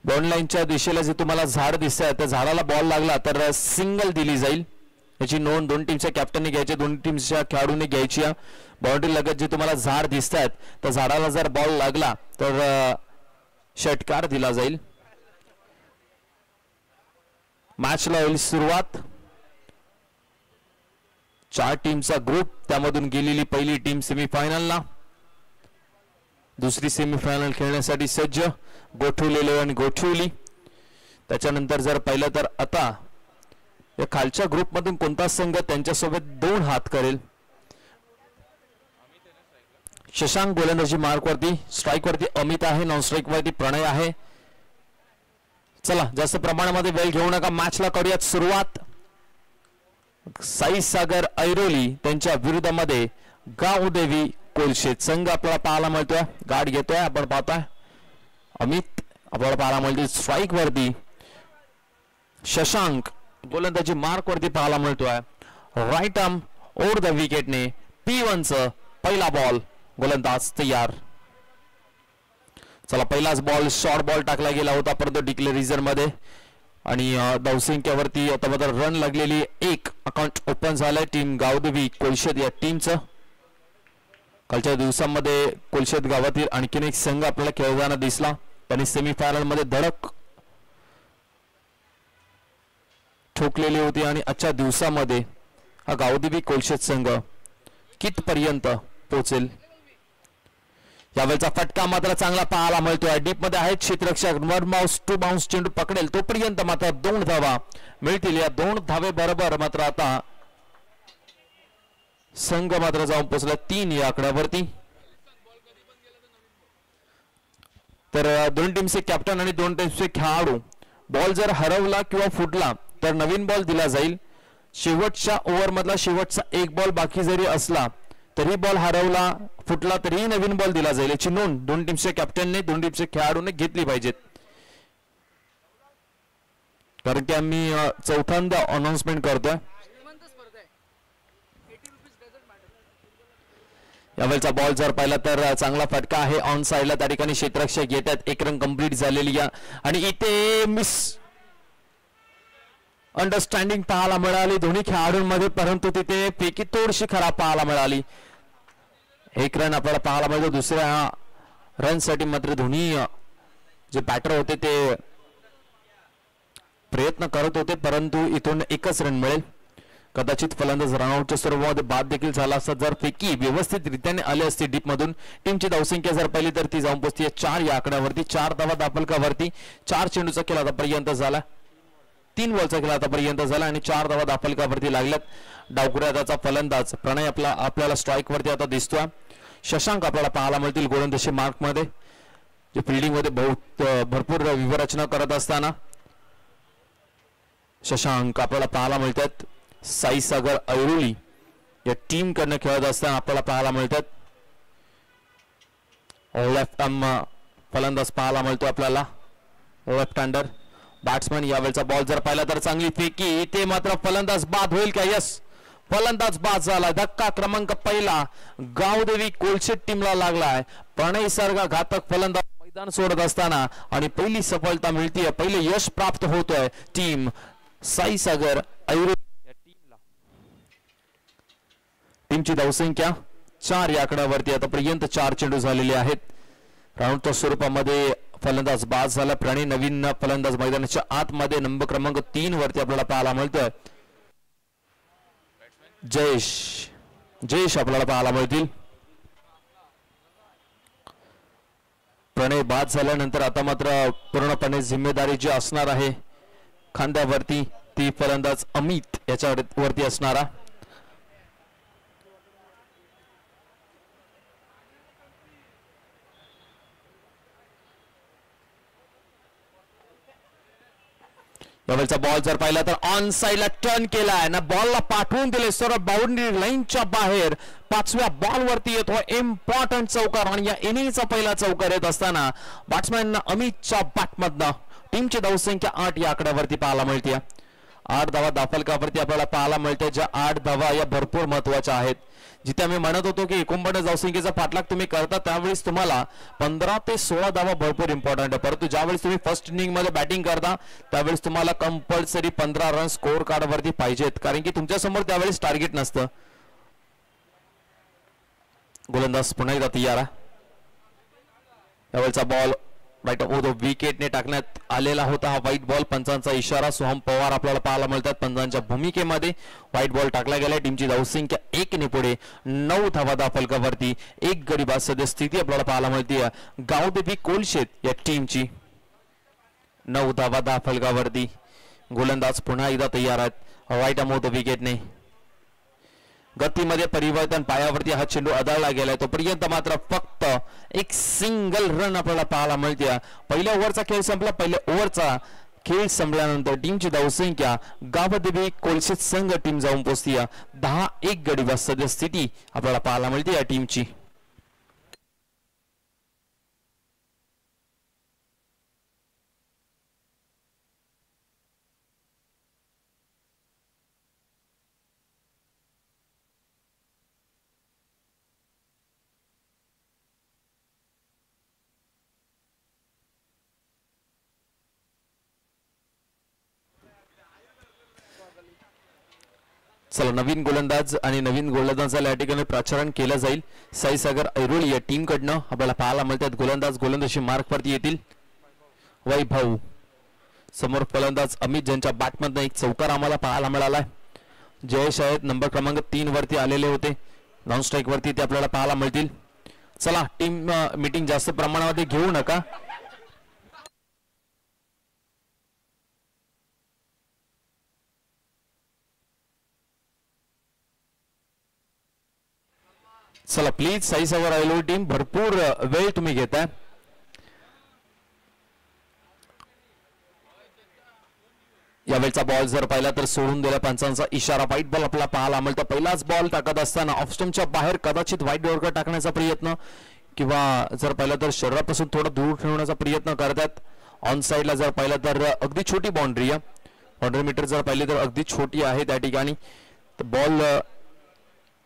Ball लाईनच्या दिशेला जे तुम्हाला झाड दिसतंय त्या झाडाला बॉल लागला तर सिंगल दिली जाईल. याची नोंद दोन टीमच्या कॅप्टनने घ्यायची, दोन टीमच्या खेळाडूंनी घ्यायची. बाउंड्री लगत जे तुम्हाला झाड दिसतात त्या झाडाला जर बॉल लागला तर षटकार दिला जाईल. मॅचला होईल सुरुवात. 4 टीमचा ग्रुप, त्यामधून गेलेली पहिली टीम सेमीफायनलला, दुसरी सेमीफायनल खेळण्यासाठी सज्ज. गोठवलेले आणि गोठवली. त्याच्यानंतर जर पाहिलं तर आता या खालच्या ग्रुपमधून कोणता संघ त्यांच्यासोबत 2 हात करेल. शशांक गोलंदाजी मार्क वरती, स्ट्राइक वरती अमित आहे, नॉन स्ट्राइक वरती प्रणय आहे. चला जास्त प्रमाणामध्ये वेळ घेऊ नका, मॅचला करूयात सुरुवात. साई सागर ऐरोली त्यांच्या विरुद्धामध्ये गावदेवी कोलशेत संघ आपल्याला पाहायला मिळतोय. गाठ घेतोय आपण पाहतोय. अमित आपल्याला पाहायला मिळतोय स्ट्राइक वरती. शशांक गोलंदाजी मार्क वरती पाहायला मिळतोय. राईट आर्म ओव्हर द विकेटने P1 च पहिला बॉल, गोलंदाज तयार. चला पहिलाच बॉल शॉर्ट बॉल टाकला गेला होता परंतु डिक्लेरिजर मध्ये आणि धावसंख्येवरती आता मात्र रन लागलेली. 1 अकाउंट ओपन झालंय टीम गावदेवी कोलशेत या टीमचं. कालच्या दिवसांमध्ये कोलशेत गावातील आणखीन एक संघ आपल्याला खेळताना दिसला. त्यांनी सेमीफायनल मध्ये धडक ठोकलेली होती आणि आजच्या दिवसामध्ये हा गावदेवी कोलशेत संघ कितपर्यंत पोहोचेल. यावेळचा फटका मात्र चांगला पाहायला मिळतोय. डीप मध्ये आहेत क्षेत्ररक्षक. 1 बाउन्स 2 बाउन्स चेंडू पकडेल तोपर्यंत मात्र 2 धावा मिळतील. या 2 धावे बरोबर मात्र आता संघ मात्र जाऊन पोहोचला 3 या आकड्यावरती. तर 2 टीमचे कॅप्टन आणि 2 टीमचे खेळाडू, बॉल जर हरवला किंवा फुटला तर नवीन बॉल दिला जाईल. शेवटच्या ओव्हर मधला शेवटचा 1 बॉल बाकी जरी असला तरी बॉल हरवला फुटला तरीही नवीन बॉल दिला जाईल. याची नोंद 2 टीमच्या कॅप्टनने 2 टीमच्या खेळाडूने घेतली पाहिजेत. कारण की आम्ही चौथ्यांदा अनाउन्समेंट करतोय. यावेळचा बॉल जर पाहिला तर चांगला फटका आहे ऑन साइडला. त्या ठिकाणी क्षेत्ररक्षक येतात. 1 रन कंप्लीट झालेली आणि इथे मिस अंडरस्टँडिंग पाहायला मिळाली दोन्ही खेळाडूंमध्ये, परंतु तिथे पैकी थोडीशी खराब पाहायला मिळाली. 1 रन आपल्याला पाहायला मिळतो. दुसऱ्या रन साठी मात्र दोन्ही जे बॅटर होते ते प्रयत्न करत होते परंतु इथून 1च रन मिळेल. कदाचित फलंदाज रनआउटच्या स्वरूपामध्ये बाद देखील झाला असता जर पैकी व्यवस्थित रित्याने आले असते. डीप मधून टीमची धावसंख्या जर पाहिली तर ती जाऊन पोहोचते 4 या आकड्यावरती. 4 धावा दाफलकावरती. 4 चेंडूचा खेळ आतापर्यंत झाला, 3 बॉलचा खेळ आतापर्यंत झाला आणि 4 धावा दाफलकावरती लागल्यात. डावखुऱ्याचा फलंदाज प्रणय आपल्याला स्ट्राइक वरती आता दिसतोय. शशांक आपल्याला पाहायला मिळतील गोलंदाजी मार्क मध्ये, जे फिल्डिंग मध्ये भरपूर व्यूहरचना करत असताना शशांक आपल्याला पाहायला मिळतात. साई सागर ऐरोली या टीम कडनं खेळत असताना आपल्याला पाहायला मिळतात. लेफ्ट आर्म फलंदाज पाहायला मिळतो आपल्याला, लेफ्ट हँडर बॅट्समन. यावेळचा बॉल जर पाहिला तर चांगली फेकी. इथे मात्र फलंदाज बाद होईल का? यस, फलंदाज बाद झाला. धक्का क्रमांक पहिला गावदेवी कोलशेत टीमला लागलाय. प्रणय सारखा घातक फलंदाज मैदान सोडत असताना आणि पहिली सफलता मिळतीये, पहिले यश प्राप्त होतोय टीम साई सागर ऐरोली या टीमला. टीमची धावसंख्या 4 या आकड्यावरती आतापर्यंत 4 चेंडू झालेले आहेत. राऊंडच्या स्वरूपामध्ये फलंदाज बाद झाला. प्रणय नवीन फलंदाज मैदानाच्या आतमध्ये नंबर क्रमांक 3 वरती आपल्याला पाहायला मिळतोय. जयेश आपल्याला पाहायला मिळतील. प्रणय बाद झाल्यानंतर आता मात्र पूर्णपणे जिम्मेदारी जी असणार आहे खांद्यावरती ती फलंदाज अमित याच्यावरती असणारा. यावेळचा बॉल जर पाहिला तर ऑन साइडला टर्न केलाय ना, बॉलला पाठवून दिले सरळ बाउंड्री लाईनच्या बाहेर. 5व्या बॉल वरती येतो इम्पॉर्टंट चौकार आणि या इनिंगचा पहिला चौकार येत असताना बॅट्समॅन अमितच्या बॅटमधनं टीमची धावसंख्या 8 या आकड्यावरती पाहायला मिळते. 8 धावा दाफलकावरती आपल्याला पाहायला मिळते, ज्या 8 धावा या भरपूर महत्वाच्या आहेत. जिथे आम्ही म्हणत होतो की 49 धावसंख्येचा पाठलाग तुम्ही करता त्यावेळेस तुम्हाला 15 ते 16 धावा भरपूर इम्पॉर्टंट आहे, परंतु ज्यावेळेस तुम्ही फर्स्ट इनिंग मध्ये बॅटिंग करता त्यावेळेस तुम्हाला कंपल्सरी 15 रन स्कोर कार्ड वरती पाहिजेत, कारण की तुमच्या समोर त्यावेळेस टार्गेट नसतं. गोलंदाज पुन्हा एकदा तयार आहे. त्यावेळेचा बॉल राईट ऑफ विकेटने टाकण्यात आलेला होता. हा व्हाईट बॉल, पंचांचा इशारा. सोहम पवार आपल्याला पाहायला मिळतात पंचांच्या भूमिकेमध्ये. व्हाईट बॉल टाकला गेला. टीमची धावसंख्या 1 ने पुढे, 9 धावा फलकावरती, 1 गडी बाद सद्यस्थिती आपल्याला पाहायला मिळते गावदेवी कोलशेत या टीमची. 9 धावा फलकावरती. गोलंदाज पुन्हा एकदा तयार आहेत व्हाईट ऑफ विकेटने. गतीमध्ये परिवर्तन, पायावरती हा चेंडू आदळला गेलाय, तोपर्यंत मात्र फक्त एक सिंगल रन आपल्याला पाहायला मिळते. पहिल्या ओव्हरचा खेळ संपला. पहिल्या ओव्हरचा खेळ संपल्यानंतर टीमची धावसंख्या गावदेवी कोलशेत संघ टीम जाऊन पोहोचती 10-1 गडी बाद सद्यस्थिती आपल्याला पाहायला मिळते या टीमची. चला, नवीन गोलंदाज आणि नवीन गोलंदाजाला या ठिकाणी प्राचारण केलं जाईल. साईसागर ऐरोळी या टीम कडनं आपल्याला पाहायला मिळतात. गोलंदाजी मार्क वरती येतील. वैभव समोर फलंदाज अमित, ज्यांच्या बॅटमधनं एक चौकार आम्हाला पाहायला मिळालाय. जयेश आहेत नंबर क्रमांक 3 वरती आलेले होते. नॉन स्ट्राईक वरती ते आपल्याला पाहायला मिळतील. चला, टीम मीटिंग जास्त प्रमाणामध्ये घेऊ नका. चला प्लीज, साईसागर ऐरोळी टीम भरपूर वेळ तुम्ही घेताय. यावेळचा बॉल जर पाहिला तर सोडून दिला पंचांचा इशारा. व्हाईट बॉल आपल्याला पाहायला मिळतो. पहिलाच बॉल टाकत असताना ऑफ स्टंपच्या बाहेर कदाचित व्हाईट डॉर्कर टाकण्याचा प्रयत्न, किंवा जर पाहिलं तर शरीरापासून थोडा दूर ठेवण्याचा प्रयत्न करतात. ऑन साइडला जर पाहिलं तर अगदी छोटी बाउंड्री आहे. 100 मीटर जर पाहिली तर अगदी छोटी आहे त्या ठिकाणी. बॉल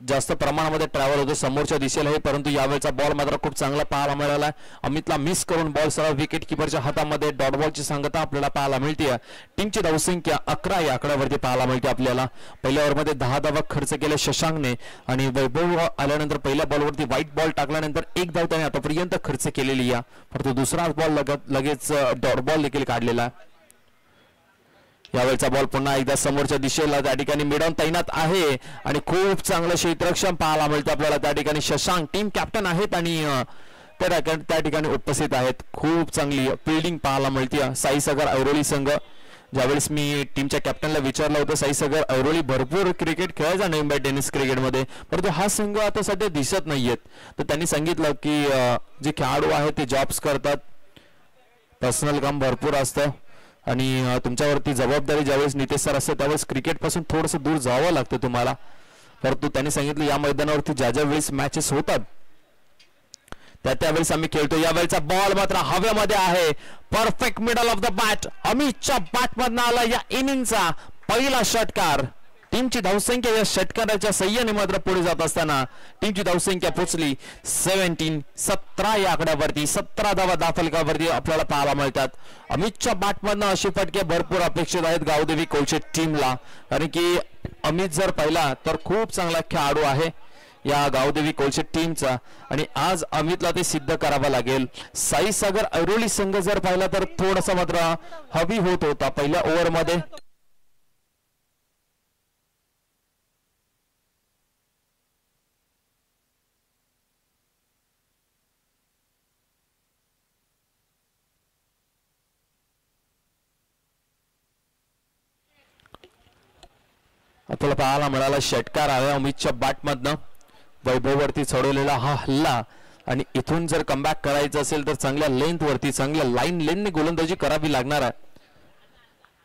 जास्त प्रमाणामध्ये ट्रॅव्हल होतो समोरच्या दिशेला, परंतु यावेळचा बॉल मात्र खूप चांगला पाहायला मिळाला. अमितला मिस करून बॉल सरळ विकेट किपरच्या हातामध्ये. डॉट बॉलची सांगता आपल्याला पाहायला मिळते. टीमची धावसंख्या 11 या आकड्यावरती पाहायला मिळते आपल्याला. पहिल्या ओव्हरमध्ये 10 धावा खर्च केले शशांकने, आणि वैभव आल्यानंतर पहिल्या बॉलवरती व्हाईट बॉल टाकल्यानंतर 1 धाव त्याने आतापर्यंत खर्च केलेली आहे, परंतु दुसरा बॉल लगेच डॉट बॉल देखील काढलेला. यावेळचा बॉल पुन्हा एकदा समोरच्या दिशेला त्या ठिकाणी मिडॉन तैनात आहे, आणि खूप चांगलं क्षेत्ररक्षण पाहायला मिळतं आपल्याला त्या ठिकाणी. शशांक टीम कॅप्टन आहेत आणि त्या ठिकाणी उपस्थित आहेत. खूप चांगली फिल्डिंग पाहायला मिळते साईसागर ऐरोळी संघ. ज्यावेळेस मी टीमच्या कॅप्टनला विचारलं होतं, साईसागर ऐरोळी भरपूर क्रिकेट खेळायचा नेम बाय टेनिस क्रिकेटमध्ये, परंतु हा संघ आता सध्या दिसत नाहीयेत. तर त्यांनी सांगितलं की जे खेळाडू आहेत ते जॉब्स करतात, पर्सनल काम भरपूर असतं, आणि तुमच्यावरती जबाबदारी ज्यावेळेस नितेश सर असते त्यावेळेस क्रिकेट पासून थोडंसं दूर जावं लागतं तुम्हाला. परंतु त्यांनी सांगितलं या मैदानावरती ज्या ज्या वेळेस मॅचेस होतात त्यावेळेस आम्ही खेळतो. यावेळेचा बॉल मात्र हवेमध्ये आहे. Perfect middle of the bat. अमितच्या बॅटमधनं आला या इनिंगचा पहिला षटकार. टीमची धावसंख्या या षटकाराच्या सह्याने मात्र पुढे जात असताना टीमची धावसंख्या पोहोचली 17 या आकड्यावरती. 17 धावा दाफलकावरती आपल्याला पाहायला मिळतात. अमितच्या बॅटमधनं अशी फटके भरपूर अपेक्षित आहेत गावदेवी कोलशेत टीमला, कारण की अमित जर पाहिला तर खूप चांगला खेळाडू आहे या गावदेवी कोलशेत टीमचा, आणि आज अमितला ते सिद्ध करावं लागेल. साईसागर ऐरोळी संघ जर पाहिला तर थोडासा मात्र हवी होत होता पहिल्या ओव्हरमध्ये. आपल्याला पाहायला मिळाला षटकार आहे अमितच्या बॅटमधनं. वैभववरती चढवलेला हा हल्ला, आणि इथून जर कमबॅक करायचं असेल तर चांगल्या लेंथ वरती, चांगल्या लाईन लेनने गोलंदाजी करावी लागणार आहे.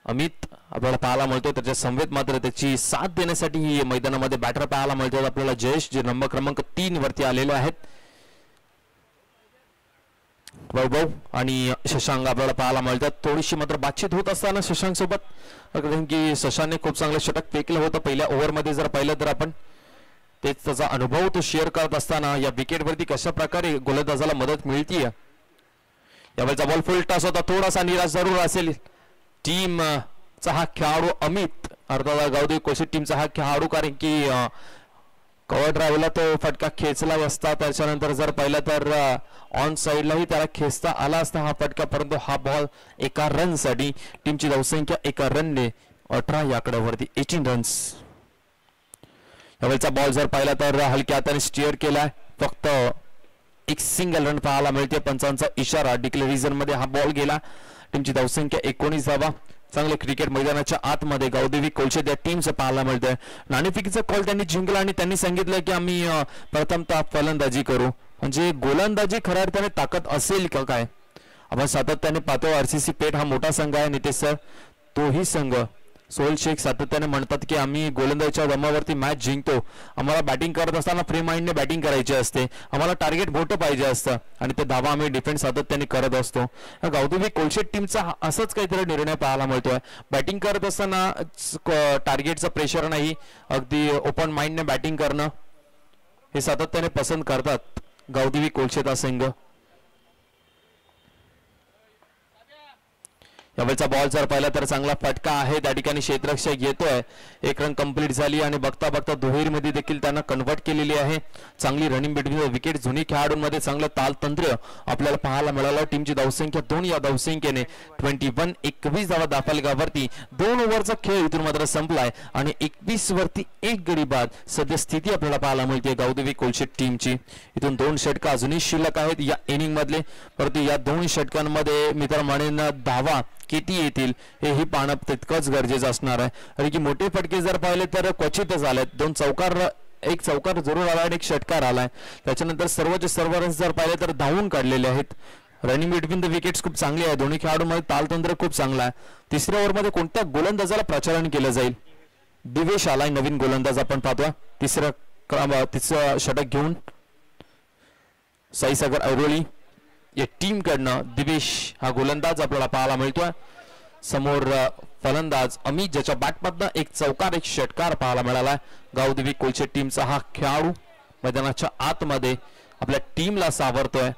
अमित आपल्याला पाहायला मिळतो, त्याच्या समवेत मात्र त्याची साथ देण्यासाठी मैदानामध्ये बॅटर पाहायला मिळतो आपल्याला. जयेश जे नंबर क्रमांक 3 वरती आलेले आहेत. वैभव आणि शशांक आपल्याला पाहायला मिळतात. थोडीशी मात्र बातचीत होत असताना शशांक सोबत, कारण की शशांकने खूप चांगलं षटक फेकलं होतं पहिल्या ओव्हरमध्ये जर पाहिलं तर आपण. तेच त्याचा अनुभव तो शेअर करत असताना या विकेटवरती कशा प्रकारे गोलंदाजाला मदत मिळतीये. यावेळचा बॉल फुल टॉस होता, थोडासा निराश जरूर असेल टीम चा हा खेळाडू अमित, अर्थात गावदेवी कोळशे टीमचा हा खेळाडू, कारण की कव्हर ड्राईव्हला तो फटका खेचला असता. त्याच्यानंतर जर पाहिलं तर ऑन साईडलाही त्याला खेचता आला असता हा फटका, परंतु हा बॉल एका रन साठी टीमची धावसंख्या एका रनने 18 या आकड्यावरती 18 रन्स. यावेळचा बॉल जर पाहिला तर हलक्या हाताने स्टीअर केलाय, फक्त एक सिंगल रन पाहायला मिळते. पंचांचा इशारा, डिक्लेरेशन मध्ये हा बॉल गेला. टीमची धावसंख्या 19 धावा. चांगले क्रिकेट मैदानाच्या आतमध्ये गावदेवी कोळशे त्या टीमचं पाहायला मिळतंय. नाणेफेकीचा कॉल त्यांनी जिंकला आणि त्यांनी सांगितलं की आम्ही प्रथमतः फलंदाजी करू. म्हणजे गोलंदाजी खऱ्या अर्थाने ताकद असेल का काय आपण सातत्याने पाहतो. आरसीसी पेठ हा मोठा संघ आहे, नितेश सर तोही संघ सोहेल शेख सातत्याने म्हणतात की आम्ही गोलंदाजीच्या दमावरती मॅच जिंकतो. आम्हाला बॅटिंग करत असताना फ्री माइंडने बॅटिंग करायची असते, आम्हाला टार्गेट मोठं पाहिजे असतं आणि ते धावा आम्ही डिफेंड सातत्याने करत असतो. गावदेवी कोळशे टीमचा असंच काहीतरी निर्णय पाहायला मिळतोय. बॅटिंग करत असताना टार्गेटचं प्रेशर नाही, अगदी ओपन माइंडने बॅटिंग करणं हे सातत्याने पसंत करतात गावदेवी कोळशेचा संघ. यावेळचा बॉल जर पाहिला तर चांगला फटका आहे, त्या ठिकाणी क्षेत्ररक्षक येतोय. एक रन कंप्लीट झाली आणि बघता बघता दुहेरीमध्ये देखील त्यांना कन्वर्ट केलेली आहे. चांगली रनिंग बिटवीन विकेट, जुनी खेळाडूंमध्ये चांगलं तालतंत्र आपल्याला पाहायला मिळालं. टीमची धावसंख्या 2 या धावसंख्येने 21 धावा दाफलगावरती 2 ओव्हरचा खेळ इथून मात्र संपलाय आणि 21 वरती 1 गडी बाद सध्या स्थिती आपल्याला पाहायला मिळते गावदेवी कोळशे टीमची. इथून 2 षटक अजूनही शिल्लक आहेत या इनिंग मधले, परंतु या 2 षटकांमध्ये मित्र म्हणेन धावा किती येतील हेही पाहणं तितकंच गरजेचं असणार आहे. कारण की मोठे फटके जर पाहिले तर क्वचितच आलेत. 2 चौकार, एक चौकार जरूर आला आणि एक षटकार आलाय. त्याच्यानंतर सर्वचे सर्व रन्स जर पाहिले तर धावून काढलेले आहेत. रनिंग बिटवीन द विकेट्स खूप चांगली आहे. दोन्ही खेळाडूंमध्ये तालतंत्र खूप चांगला आहे. तिसऱ्या ओव्हरमध्ये कोणत्या गोलंदाजाला प्रचारण केलं जाईल? दिवेश आलाय नवीन गोलंदाज, आपण पाहतोय. तिसरं षटक घेऊन साईसागर ऐरोली या टीम कडनं दिवेश हा गोलंदाज आपल्याला पाहायला मिळतोय. समोर फलंदाज अमित, ज्याच्या बॅटमधनं एक चौकार एक षटकार पाहायला मिळाला. गावदेवी कोळशे टीमचा हा खेळाडू मैदानाच्या आतमध्ये आपल्या टीमला सावरतोय.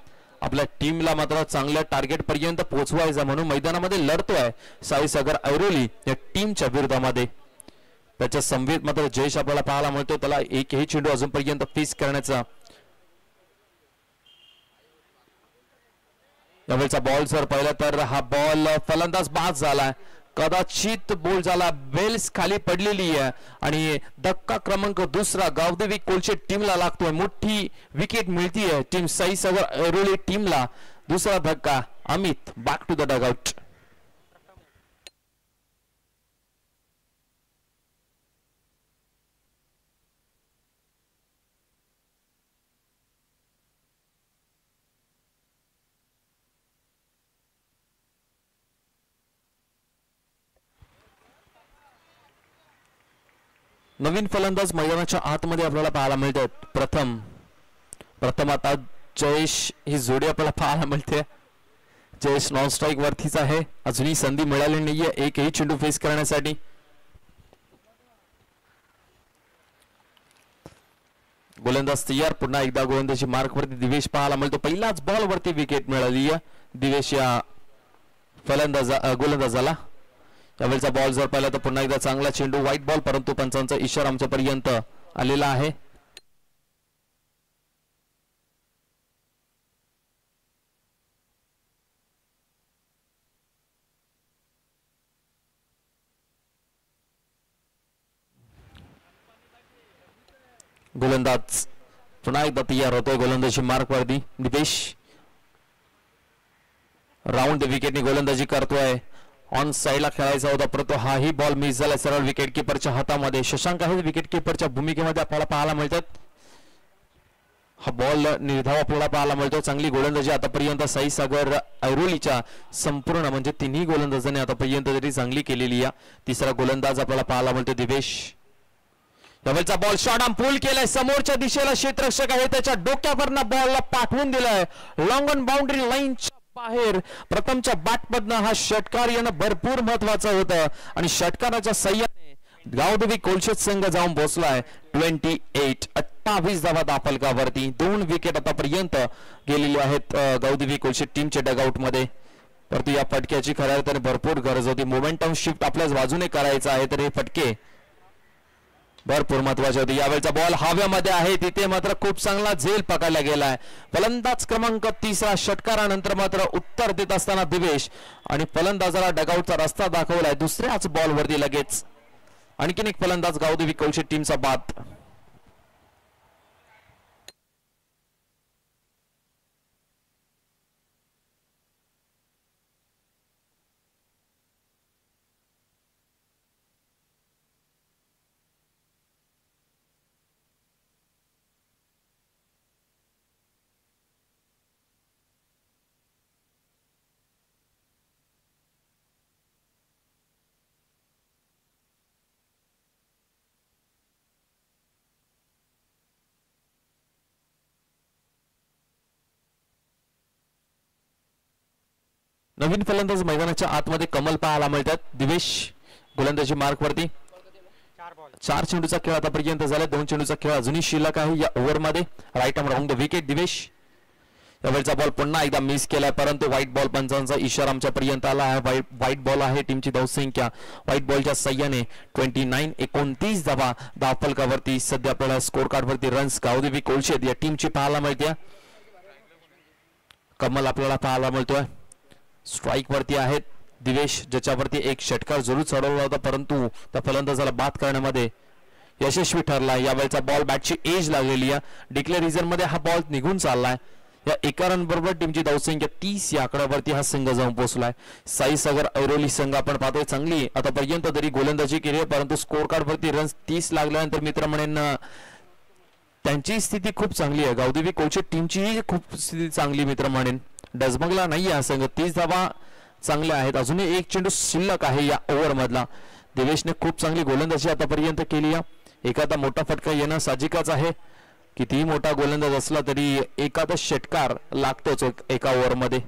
आपल्या टीमला मात्र चांगल्या टार्गेट पर्यंत पोहोचवायचं म्हणून मैदानामध्ये लढतोय साईसागर ऐरोली या टीमच्या विरोधामध्ये. त्याच्या संवेद मात्र जयेश आपल्याला पाहायला मिळतो. त्याला एकही चेंडू अजूनपर्यंत फेस करण्याचा. यावेळचा बॉल जर पाहिला तर हा बॉल फलंदाज बाद झाला, कदाचित बॉल झाला, बेल्स खाली पडलेली आहे आणि धक्का क्रमांक 2 गावदेवी कोळशे टीमला लागतोय. मोठी विकेट मिळतीये टीम साईसागर ऐरोली टीमला. दुसरा धक्का, Amit back to the dugout. नवीन फलंदाज मैदानाच्या आतमध्ये आपल्याला पाहायला मिळतात. प्रथम आता जयेश ही जोडी आपल्याला पाहायला मिळते. जयेश नॉन स्ट्राईक वरतीच आहे, अजूनही संधी मिळाली नाहीये एकही चेंडू फेस करण्यासाठी. गोलंदाज तयार, पुन्हा एकदा गोलंदाजी मार्क वरती दिवेश पाहायला मिळतो. पहिलाच बॉल वरती विकेट मिळाली आहे दिवेश या गोलंदाजाला. यावेळचा बॉल जर पाहिला तर पुन्हा एकदा चांगला चेंडू, व्हाईट बॉल, परंतु पंचांचा इशारा आमच्यापर्यंत आलेला आहे. गोलंदाज पुन्हा एकदा तयार होतोय गोलंदाजी मार्क वरती. नितेश राऊंड विकेटने गोलंदाजी करतोय. ऑन साइडला खेळायचा होता, परंतु हाही बॉल मिस झाला सरळ विकेट किपरच्या हातामध्ये. शशांक आहे विकेट किपरच्या भूमिकेमध्ये आपल्याला पाहायला मिळतात. हा बॉल निर्धाव आपल्याला पाहायला मिळतो. चांगली गोलंदाजी आतापर्यंत साईसागर ऐरोलीच्या संपूर्ण म्हणजे तिन्ही गोलंदाजांनी आतापर्यंत तरी चांगली केलेली आहे. तिसरा गोलंदाज आपल्याला पाहायला मिळतो दिवेश. यावेळचा बॉल शॉर्ट आर्म पुल केलाय, समोरच्या दिशेला क्षेत्ररक्षक आहे त्याच्या डोक्यावरनं बॉलला पाठवून दिलाय लॉंग ऑन बाउंड्री लाईनच्या बाहेर. प्रथमच्या बॅटमधनं हा षटकार येणं भरपूर महत्वाचं होतं आणि षटकाराच्या सहाय्याने गावदेवी कोलशेत संघ जाऊन पोहोचलाय 28 धावा दाफलकावरती. 2 विकेट आतापर्यंत गेलेली आहेत गावदेवी कोलशेत टीमच्या डगआउट मध्ये. परंतु या फटक्याची खऱ्या अर्थाने भरपूर गरज होती. मोमेंटम शिफ्ट आपल्याच बाजूने करायचा आहे तर हे फटके भरपूर महत्वाचे होते. यावेळचा बॉल हव्यामध्ये आहे, तिथे मात्र खूप चांगला झेल पकडला गेलाय. फलंदाज क्रमांक 30 षटकारानंतर मात्र उत्तर देत असताना दिवेश आणि फलंदाजाला डगआउटचा रस्ता दाखवलाय. दुसऱ्याच बॉलवरती लगेच आणखीन एक फलंदाज गावदेवी कोलशेत टीमचा बाद. नवीन फलंदाज मैदानाच्या आतमध्ये कमल पाहायला मिळतात. दिवेश गोलंदाजी मार्क वरती. 4 चेंडूचा खेळ आतापर्यंत झाला. 2 चेंडूचा खेळ अजूनही शिल्लक आहे या ओव्हरमध्ये. Right arm round the wicket Divesh. यावेळचा बॉल पुन्हा एकदा मिस केलाय, परंतु व्हाईट बॉल पंचांचा इशारा आमच्यापर्यंत आला आहे. व्हाईट बॉल आहे. टीमची धावसंख्या व्हाईट बॉलच्या सहाय्याने 29 धावा धावफलकावरती. सध्या आपल्याला स्कोर कार्ड वरती रन्स गावदेवी कोलशेत या टीमची पाहायला मिळते. कमल आपल्याला पाहायला मिळतोय. स्ट्राइक वरती आहेत दिवेश, ज्याच्यावरती एक षटकार जरूर चढवला होता, परंतु त्या फलंदाजाला बाद करण्यामध्ये यशस्वी ठरला. यावेळचा बॉल बॅटची एज लागलेली आहे. डिक्लेअर रिझन मध्ये हा बॉल निघून चाललाय. या एका रन बरोबर टीमची धावसंख्या 30 या आकड्यावरती हा संघ जाऊन पोहोचलाय. साई सागर ऐरोली संघ आपण पाहतोय चांगली आतापर्यंत तरी गोलंदाजी केली आहे, परंतु स्कोर कार्ड वरती रन 30 लागल्यानंतर मित्र म्हणेन त्यांची स्थिती खूप चांगली आहे. गावदेवी कोलशेत टीमची खूप स्थिती चांगली मित्र म्हणेन. डजमगला नाही हा संघ. 30 धावा चांगल्या आहेत. अजूनही एक चेंडू शिल्लक आहे या ओव्हर मधला. दिवेशने खूप चांगली गोलंदाजी आतापर्यंत केली आहे. एखादा मोठा फटका येणं साहजिकच आहे. कितीही मोठा गोलंदाज असला तरी एखादा षटकार लागतोच एका ओव्हर मध्ये.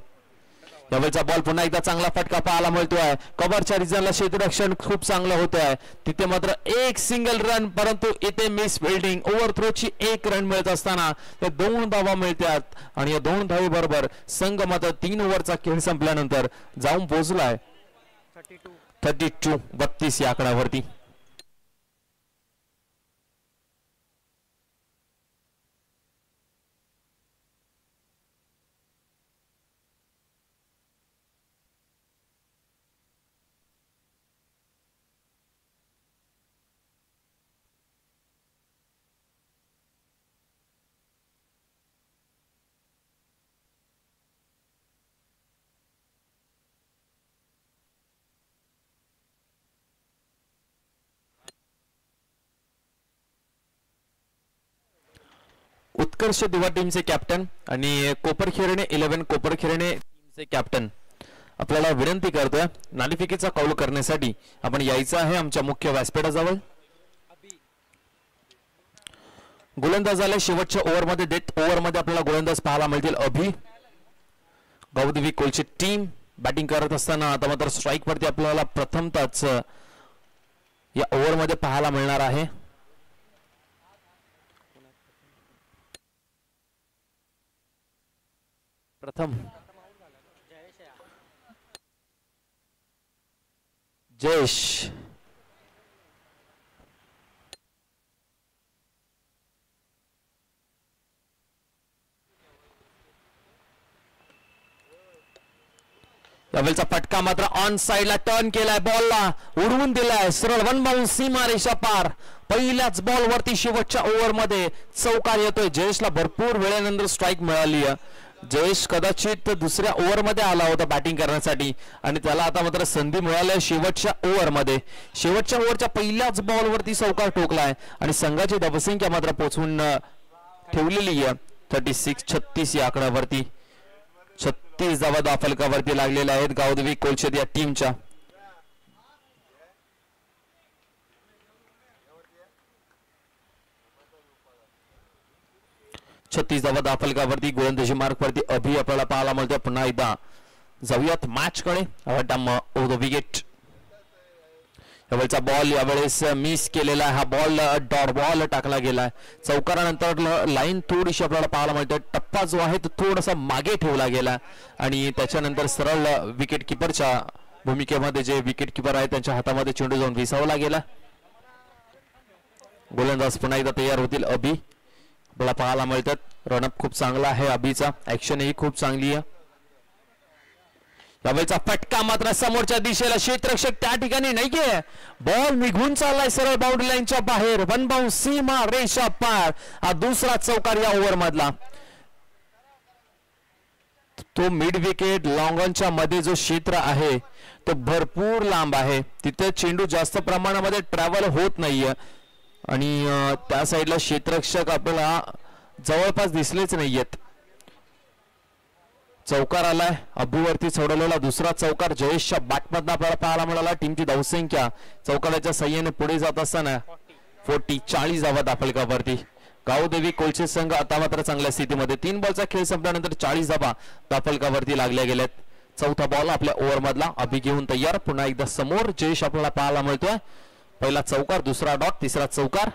यावेळचा बॉल पुन्हा एकदा चांगला फटका पाहायला मिळतोय. कव्हरच्या रिजनला क्षेत्ररक्षण खूप चांगलं होत आहे. तिथे मात्र एक सिंगल रन, परंतु इथे मिस फिल्डिंग. ओव्हर थ्रोची 1 रन मिळत असताना त्या 2 धावा मिळतात आणि या 2 धावी बरोबर संघ मात्र 3 ओव्हरचा खेळ संपल्यानंतर जाऊन पोहोचलाय 32 या आकड्यावरती. उत्कर्ष दिवा टीमचे कॅप्टन आणि कोपरखिरणे 11 कोपरखिरणे टीमचे कॅप्टन आपल्याला विनंती करतोय नाणेफेकीचा कौल करण्यासाठी आपण यायचं आहे आमच्या मुख्य व्यासपीठाजवळ. गोलंदाजाला शेवटच्या ओव्हरमध्ये ओव्हरमध्ये आपल्याला गोलंदाज पाहायला मिळतील. अभि गावदेवी कोलशेत टीम बॅटिंग करत असताना आता मात्र स्ट्राइक वरती आपल्याला प्रथमतच या ओव्हरमध्ये पाहायला मिळणार आहे. प्रथम जयेश. यावेळचा फटका मात्र ऑन साइडला टर्न केलाय. बॉलला उडवून दिलाय सरळ वन बाउंस सीमा रेषा पार. पहिल्याच बॉल वरती शेवटच्या ओव्हर मध्ये चौकार येतोय. जयेशला भरपूर वेळेनंतर स्ट्राइक मिळाली आहे. जयेश कदाचित दुसऱ्या ओव्हर मध्ये आला होता बॅटिंग करण्यासाठी आणि त्याला आता मात्र संधी मिळाली शेवटच्या ओव्हर मध्ये. शेवटच्या ओव्हरच्या पहिल्याच बॉल वरती चौकार ठोकलाय आणि संघाची धावसंख्या मात्र पोहोचवून ठेवलेली आहे 36 या आकड्यावरती. 36 धावा धावफलकावरती लागलेल्या आहेत गावदेवी कोलशेत या टीमच्या. धावा धावफलकावरती गोलंदाजी मार्क वरती अभि आपल्याला पाहायला मिळतोय. पुन्हा एकदा जाऊयात मॅच कडे. विकेट यावेळचा बॉल यावेळेस मिस केलेला आहे. हा बॉल डॉट बॉल टाकला गेलाय. चौकारानंतर लाईन थोडीशी आपल्याला पाहायला मिळते. टप्पा जो आहे तो थोडासा मागे ठेवला गेला आणि त्याच्यानंतर सरळ विकेट किपरच्या भूमिकेमध्ये जे विकेट किपर आहे त्यांच्या हातामध्ये चेंडू जाऊन विसावला गेला. गोलंदाज पुन्हा एकदा तयार होतील. अभि आपल्याला पाहायला मिळतात. रनअप खूप चांगला आहे अभिचा. ऍक्शनही खूप चांगली आहे. यावेळचा फटका मात्र समोरच्या दिशेला. क्षेत्ररक्षक त्या ठिकाणी नाहीये. बॉल निघून चाललाय सरळ बाउंड्री लाईनच्या बाहेर. वन बाउंड सीमा रेषा पार. हा दुसरा चौकार या ओव्हर मधला. तो मिड विकेट लॉंगॉनच्या मध्ये जो क्षेत्र आहे तो भरपूर लांब आहे. तिथे चेंडू जास्त प्रमाणामध्ये ट्रॅव्हल होत नाहीये आणि त्या साईडला क्षेत्ररक्षक आपल्याला जवळपास दिसलेच नाहीयेत. चौकार आलाय. अबूवरती सोडवलेला दुसरा चौकार जयेशच्या बॅटमधून आपल्याला पाहायला मिळाला. टीमची धावसंख्या चौकाराच्या सहाय्याने पुढे जात असताना 40 धावा दाफलकावरती. गावदेवी कोळशे संघ आता मात्र चांगल्या स्थितीमध्ये. 3 बॉलचा खेळ संपल्यानंतर 40 धावा दाफलकावरती लागल्या गेल्यात. चौथा बॉल आपल्या ओव्हर मधला. अभि घेऊन तयार. पुन्हा एकदा समोर जयेश आपल्याला पाहायला मिळतोय. पहिला चौकार, दुसरा डॉट, तिसरा चौकार.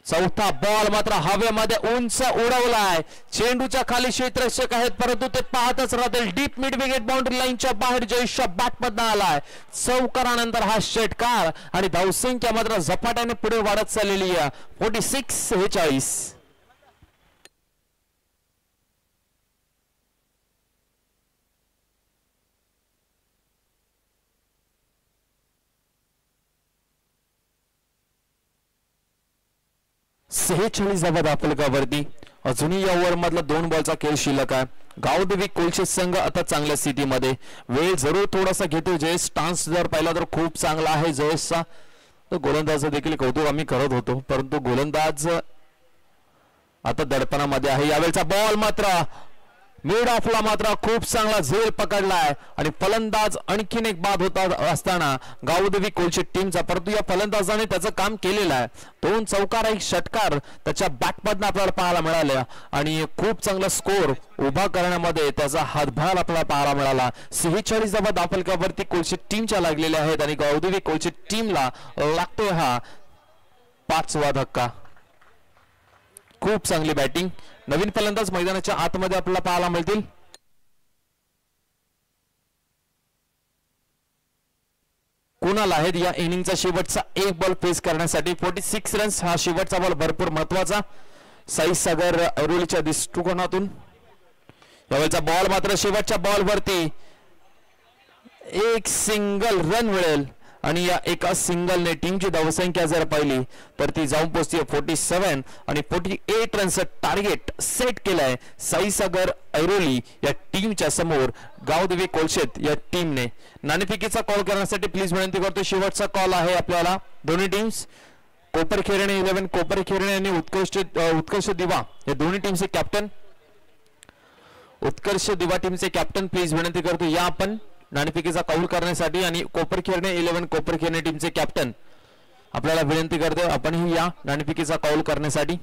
चौथा बॉल मात्र हवेमध्ये उंच उडवलाय. चेंडूच्या खाली क्षेत्ररक्षक आहेत परंतु ते पाहतच राहतील. डीप मिड विकेट बाउंड्री लाईनच्या बाहेर जयेशच्या बॅटमधून आलाय. चौकारानंतर हा षटकार आणि धावसंख्या मात्र झपाट्याने पुढे वाढत चाललेली आहे. 46-46. 46 धावा दाफलकावरती. अजूनही या ओव्हर मधला 2 बॉलचा खेळ शिल्लक आहे. गावदेवी कोळशे संघ आता चांगल्या स्थितीमध्ये. वेळ जरूर थोडासा घेतो जयेश. स्टान्स जर पाहिला तर खूप चांगला आहे जयेशचा. तर गोलंदाज देखील कौतुक आम्ही करत होतो परंतु गोलंदाज आता दडपणामध्ये आहे. यावेळचा बॉल मात्र मिड ऑफला मात्र खूप चांगला झेल पकडलाय आणि फलंदाज आणखीन एक बाद होता असताना गावदेवी कोळशे टीमचा. परंतु या फलंदाजाने त्याचं काम केलेलं आहे. 2 चौकार, 1 षटकार त्याच्या बॅटमधून आपल्याला पाहायला मिळाला आणि खूप चांगला स्कोर उभा करण्यामध्ये त्याचा हातभार आपल्याला पाहायला मिळाला. 46 धावा दाफलकावरती कोळशे टीमच्या लागलेल्या आहेत आणि गावदेवी कोळशे टीमला लागतोय हा 5वा धक्का. खूप चांगली बॅटिंग. नवीन फलंदाज मैदानाच्या आतमध्ये आपल्याला पाहायला मिळतील. कोणाला आहेत या इनिंगचा शेवटचा 1 बॉल फेस करण्यासाठी. 46 रन्स हा शेवटचा बॉल भरपूर महत्वाचा साई सागर ऐरोलीच्या दृष्टिकोनातून. यावेळचा बॉल मात्र शेवटच्या बॉलवरती एक सिंगल रन मिळेल आणि या एका सिंगलने टीमची धावसंख्या जर पाहिली तर ती जाऊन पोहोचते 47 आणि 48 रनचं टार्गेट सेट केलंय साई सागर ऐरोली या टीमच्या समोर गावदेवी कोळशेत या टीमने. नाणेफेकीचा कॉल करण्यासाठी प्लीज विनंती करतो. शेवटचा कॉल आहे आपल्याला. दोन्ही टीम्स कोपरखेरणे 11 कोपरखेरणे आणि उत्कर्ष दिवा या दोन्ही टीमचे कॅप्टन. उत्कर्ष दिवा टीमचे कॅप्टन प्लीज विनंती करतो या आपण नाणेफेकीचा कौल करण्यासाठी आणि कोपरखेरणे 11 कोपरखेरणे टीमचे कॅप्टन आपल्याला विनंती करतो आपणही या नाणेफेकीचा कौल करण्यासाठी.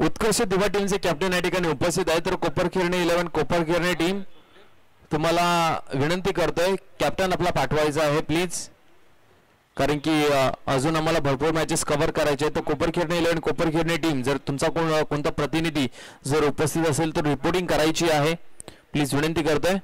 उत्कर्ष दिवा टीमचे कॅप्टन या ठिकाणी उपस्थित आहे. तर कोपरखेरणे 11 कोपरखेरणे टीम तुम्हाला विनंती करतोय कॅप्टन आपला पाठवायचा आहे प्लीज. कारण की अजून आम्हाला भरपूर मॅचेस कव्हर करायचे आहेत. तर कोपरखिरणे 11 कोपरखिरणे टीम जर तुमचा कोणता प्रतिनिधी जर उपस्थित असेल तर रिपोर्टिंग करायची आहे, प्लीज विनंती करतोय.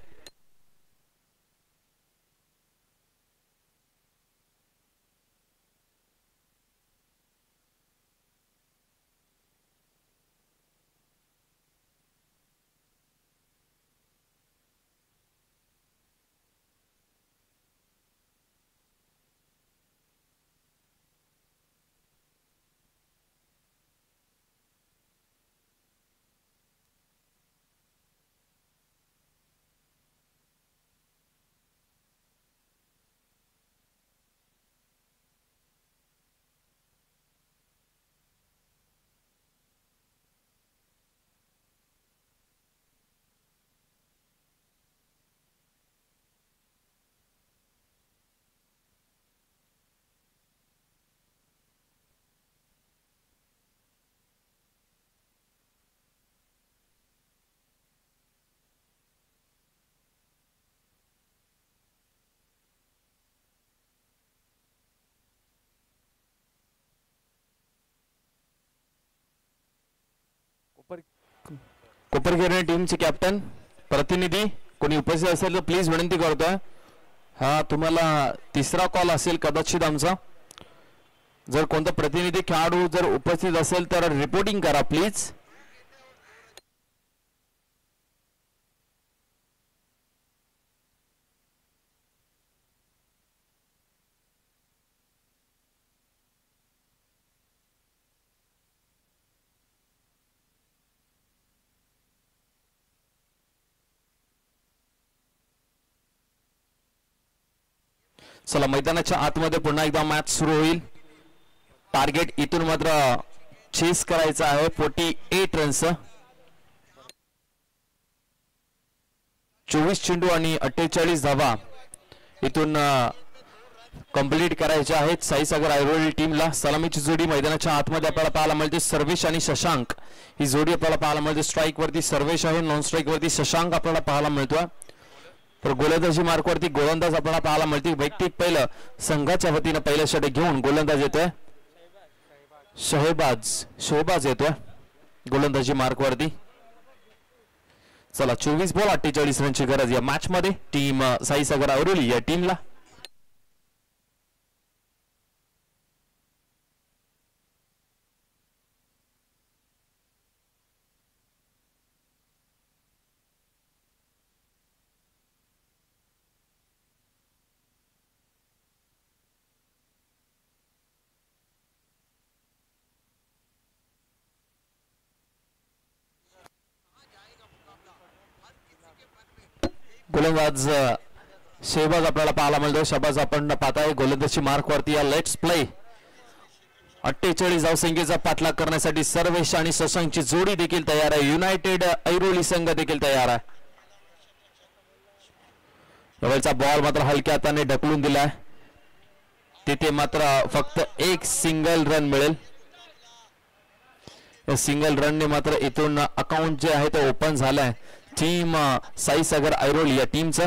कोपरखिरणे टीमचे कॅप्टन प्रतिनिधी कोणी उपस्थित असेल तर प्लीज विनंती करतोय. हा तुम्हाला तिसरा कॉल असेल कदाचित आमचा. जर कोणता प्रतिनिधी खेळाडू जर उपस्थित असेल तर रिपोर्टिंग करा प्लीज. चला मैदानाच्या आतमध्ये पुन्हा एकदा मॅच सुरू होईल. टार्गेट इथून मात्र चेस करायचं आहे 48 रन्स. 24 चेंडू आणि 48 धावा इथून कंप्लीट करायच्या आहेत साईसागर ऐरोली टीमला. सलामीची जोडी मैदानाच्या आतमध्ये आपल्याला पाहायला मिळते. सर्वेश आणि शशांक ही जोडी आपल्याला पाहायला मिळते. स्ट्राईक वरती सर्वेश आहे, नॉन स्ट्राईक वरती शशांक आपल्याला पाहायला मिळतोय. तर गोलंदाजी मार्कवरती गोलंदाज आपल्याला पाहायला मिळते. वैयक्तिक पहिलं संघाच्या वतीनं पहिलं षटक घेऊन गोलंदाज येतोय शहबाज येतोय गोलंदाजी मार्कवरती. चला 24 बॉल 48 रनची गरज या मॅच मध्ये टीम साईसागर ऐरोली या टीमला. गोलंदाज शहबाज आपल्याला पाहायला मिळतो. शहबाज आपण पाहताय गोलंदाजी मार्क वरती. या लेट्स प्ले 48 धावसंख्येचा पाठलाग करण्यासाठी सर्वेश आणि शशांकची जोडी देखील तयार आहे. युनायटेड ऐरोली संघ देखील तयार आहे. यावेळचा बॉल मात्र हलक्या हाताने ढकलून दिलाय. तिथे मात्र फक्त एक सिंगल रन मिळेल. या सिंगल रनने मात्र इथून अकाउंट जे आहे ते ओपन झालंय टीम साईसागर ऐरोली या टीमचं.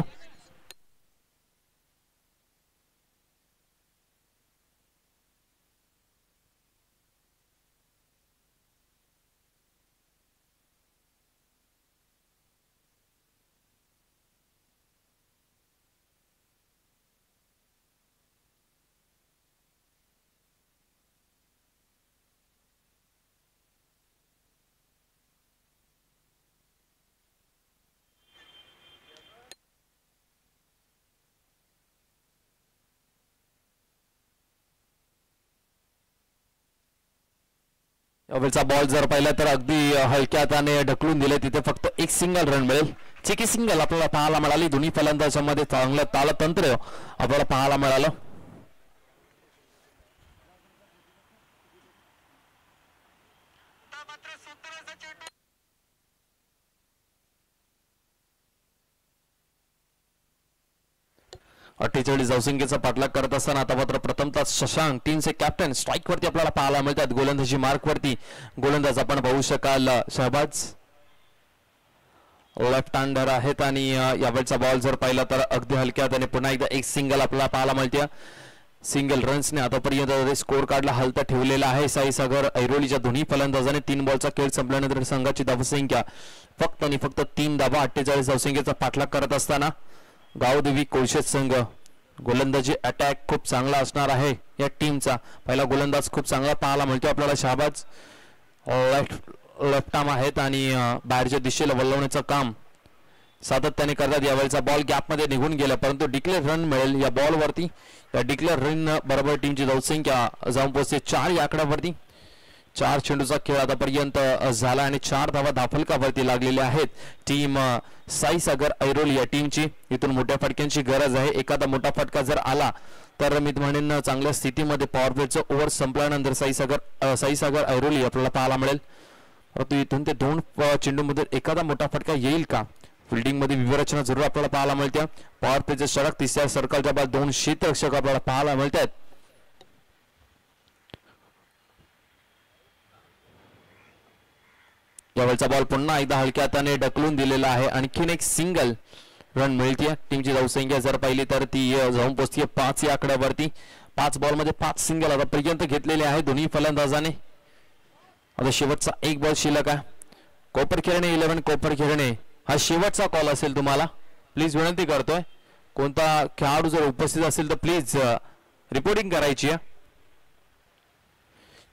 यावेळचा बॉल जर पाहिला तर अगदी हलक्या हाताने ढकलून दिले. तिथे फक्त एक सिंगल रन मिळेल. चेकी सिंगल आपल्याला पाहायला मिळाली. दोन्ही फलंदाजांमध्ये चांगलं तालतंत्र आपल्याला पाहायला मिळालं. अठ्ठेचाळीस धावसंख्येचा पाठलाग करत असताना आता मात्र प्रथमतः शशांक टीमचे कॅप्टन स्ट्राईक वरती आपल्याला पाहायला मिळतात. गोलंदाजी मार्क वरती गोलंदाज आपण पाहू शकाल शहबाज लेफ्ट हँडर आहेत. आणि यावेळचा बॉल जर पाहिला तर अगदी हलक्या हाताने पुन्हा एकदा एक सिंगल आपल्याला पाहायला मिळते. सिंगल रन्सने आतापर्यंत स्कोर कार्डला हलता ठेवलेला आहे. साईसागर ऐरोलीच्या दोन्ही फलंदाजाने 3 बॉलचा खेळ संपल्यानंतर संघाची धावसंख्या फक्त आणि फक्त 3 धावा 48 धावसंख्येचा पाठलाग करत असताना गावदेवी कोळशेत संघ गोलंदाजी अटॅक खूप चांगला असणार आहे या टीमचा. पहिला गोलंदाज खूप चांगला पाहायला मिळतो आपल्याला. शहाबाज लेफ्ट आर्म आहेत आणि बाहेरच्या दिशेला वळवण्याचं काम सातत्याने करतात. यावेळेचा बॉल गॅपमध्ये निघून गेला परंतु डिक्लेअर रन मिळेल या बॉलवरती. या डिक्लेअर रन बरोबर टीमची धावसंख्या जाऊन पोहोचते 4 या आकड्यावरती. 4 चेंडूचा खेळ आतापर्यंत झाला आणि 4 धावा धाफलकावरती लागलेल्या आहेत. टीम साईसागर ऐरोली या टीमची इथून मोठ्या फटक्यांची गरज आहे. एखादा मोठा फटका जर आला तर मी म्हणेन चांगल्या स्थितीमध्ये पॉवर प्लेचं ओव्हर संपल्यानंतर साईसागर ऐरोली आपल्याला पाहायला मिळेल. परंतु इथून ते 2 चेंडूमध्ये एखादा मोठा फटका येईल का? फिल्डिंग मध्ये विवरचना जरूर आपल्याला पाहायला मिळते. पॉवर प्लेचे षटक 3ऱ्या सर्कलच्या बाद 2 क्षेत्ररक्षक आपल्याला पाहायला मिळतात. यावेळचा बॉल पुन्हा एकदा हलक्या हाताने ढकलून दिलेला आहे. आणखीन एक सिंगल रन मिळते. टीमची धावसंख्या जर पाहिली तर ती जाऊन पोहोचते 5 या आकड्यावरती. 5 बॉलमध्ये 5 सिंगल आतापर्यंत घेतलेले आहे दोन्ही फलंदाजाने. आता शेवटचा 1 बॉल शिल्लक आहे. कोपरखिरणे 11 कोपरखिरणे हा शेवटचा कॉल असेल तुम्हाला. प्लीज विनंती करतोय कोणता खेळाडू जर उपस्थित असेल तर प्लीज रिपोर्टिंग करायची आहे.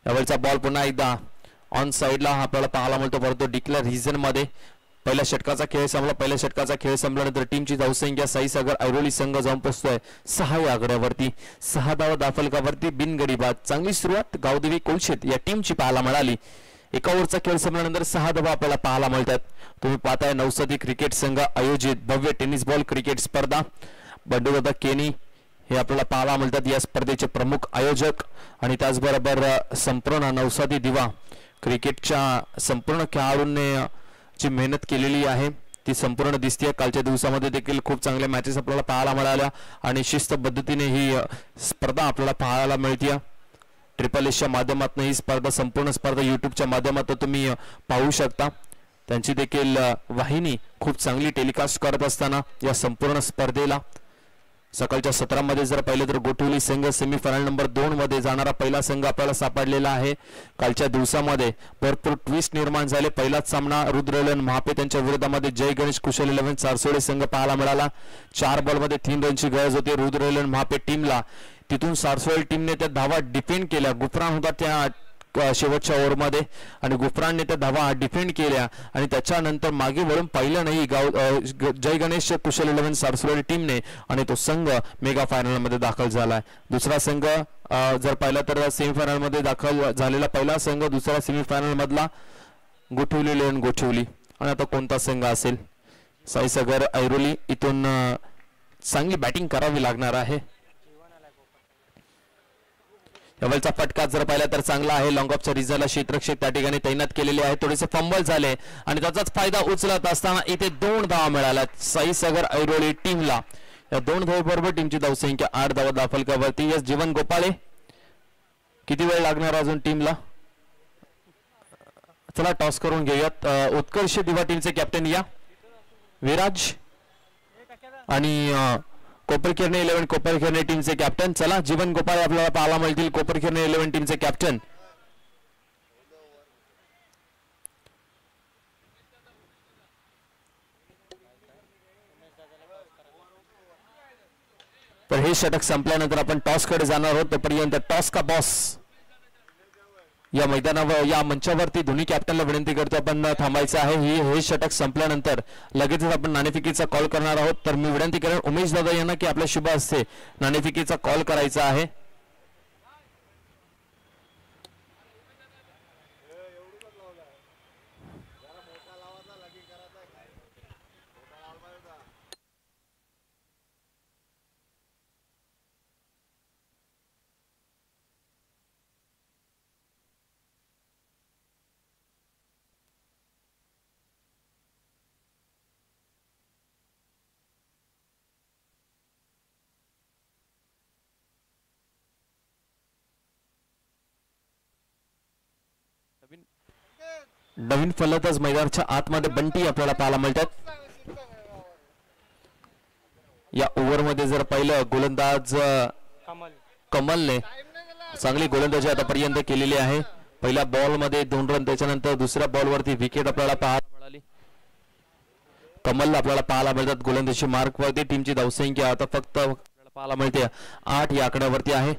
यावेळचा बॉल पुन्हा एकदा ऑन साइडला आपल्याला पाहायला मिळतो परंतु डिक्लेअर रिझन मध्ये पहिल्या षटकाचा खेळ संपला. पहिल्या षटकाचा खेळ संपल्यानंतर टीमची धावसंख्या साईसागर ऐरोली संघ जाऊन पोहोचतोय 6 या आकड्यावरती. 6 धावा दाफलकावरती बिनगडी बाद. चांगली सुरुवात गावदेवी कोळशेत या टीमची पाहायला मिळाली. एका ओव्हरचा खेळ संपल्यानंतर 6 धावा आपल्याला पाहायला मिळतात. तुम्ही पाहताय नवसदी क्रिकेट संघ आयोजित भव्य टेनिस बॉल क्रिकेट स्पर्धा. बंडूदादा केनी हे आपल्याला पाहायला मिळतात या स्पर्धेचे प्रमुख आयोजक आणि त्याचबरोबर संपूर्ण नवसादी दिवा क्रिकेटच्या संपूर्ण खेळाडूंनी जी मेहनत केलेली आहे ती संपूर्ण दिसते. कालच्या दिवसामध्ये देखील खूप चांगल्या मॅचेस आपल्याला पाहायला मिळाल्या आणि शिस्त पद्धतीने ही स्पर्धा आपल्याला पाहायला मिळते. ट्रिपल एसच्या माध्यमातून ही स्पर्धा संपूर्ण स्पर्धा युट्यूबच्या माध्यमातून तुम्ही पाहू शकता. त्यांची देखील वाहिनी खूप चांगली टेलिकास्ट करत असताना या संपूर्ण स्पर्धेला सकाळच्या सत्रामध्ये जर पाहिलं तर गोठवली संघ सेमीफायनल नंबर 2 मध्ये जाणारा पहिला संघ आपल्याला सापडलेला आहे. कालच्या दिवसामध्ये भरपूर ट्विस्ट निर्माण झाले. पहिलाच सामना रुद्रलन महापे त्यांच्या विरोधामध्ये जय गणेश कुशल 11 सारसोडे संघ पाहायला मिळाला. 4 बॉलमध्ये 3 रनची गरज होती रुद्रलन महापे टीमला. तिथून सारसोळे टीमने त्या धावा डिफेंड केल्या. गुफरान होता त्या शेवटच्या ओव्हरमध्ये आणि गुफरानने त्या धावा डिफेंड केल्या आणि त्याच्यानंतर मागे वळून पाहिलं नाही जय गणेश कुशल 11 सारसोळे टीमने आणि तो संघ मेगा फायनल मध्ये दाखल झालाय. दुसरा संघ जर पाहिला तर सेमीफायनल मध्ये दाखल झालेला पहिला संघ दुसरा सेमीफायनल मधला गोठवली आणि आता कोणता संघ असेल? साईसागर ऐरोली. इथून चांगली बॅटिंग करावी लागणार आहे. यावेळचा फटका जर पाहिला तर चांगला आहे. लॉंग ऑफच्या रिझल्टला क्षेत्ररक्षक त्या ठिकाणी तैनात केलेले आहे. थोडेसे फंबल झाले आणि त्याचाच फायदा उचलत असताना इथे 2 धावा मिळाल्यात साईसागर ऐरोली टीमला. या 2 धावेबरोबर टीमची धावसंख्या 8 धावा दाफलकावरती. यस जीवन गोपाळे किती वेळ लागणार अजून टीमला? चला टॉस करून घेऊयात. उत्कर्ष दिवा टीमचे कॅप्टन या विराज आणि कोपरखिरणे 11 कोपरखिरणे टीमचे कॅप्टन. चला जीवन गोपाळे आपल्याला पाहायला मिळतील कोपरखिरणे 11 टीमचे कॅप्टन. तर हे षटक संपल्यानंतर आपण टॉस कडे जाणार आहोत. तोपर्यंत टॉस का बॉस या मैदानावर या मंचावरती दोन्ही कॅप्टनला विनंती करतो आपण थांबायचं आहे. हे षटक संपल्यानंतर लगेचच आपण नाणेफेकीचा कॉल करणार आहोत. तर मी विनंती करेन उमेश दादा यांना की आपल्या शुभ हस्ते नाणेफेकीचा कॉल करायचा आहे. नवीन फलंदाज मैदानाच्या आतमध्ये बंटी आपल्याला पाहायला मिळतात. या ओव्हर मध्ये जर पाहिलं गोलंदाज कमलने चांगली गोलंदाजी आतापर्यंत केलेली आहे. पहिल्या बॉल मध्ये 2 रन, त्याच्यानंतर दुसऱ्या बॉल वरती विकेट आपल्याला पाहायला मिळाली. कमलला आपल्याला पाहायला मिळतात गोलंदाजी मार्क वरती. टीमची धावसंख्या आता फक्त आपल्याला पाहायला मिळते 8 या आकड्यावरती आहे.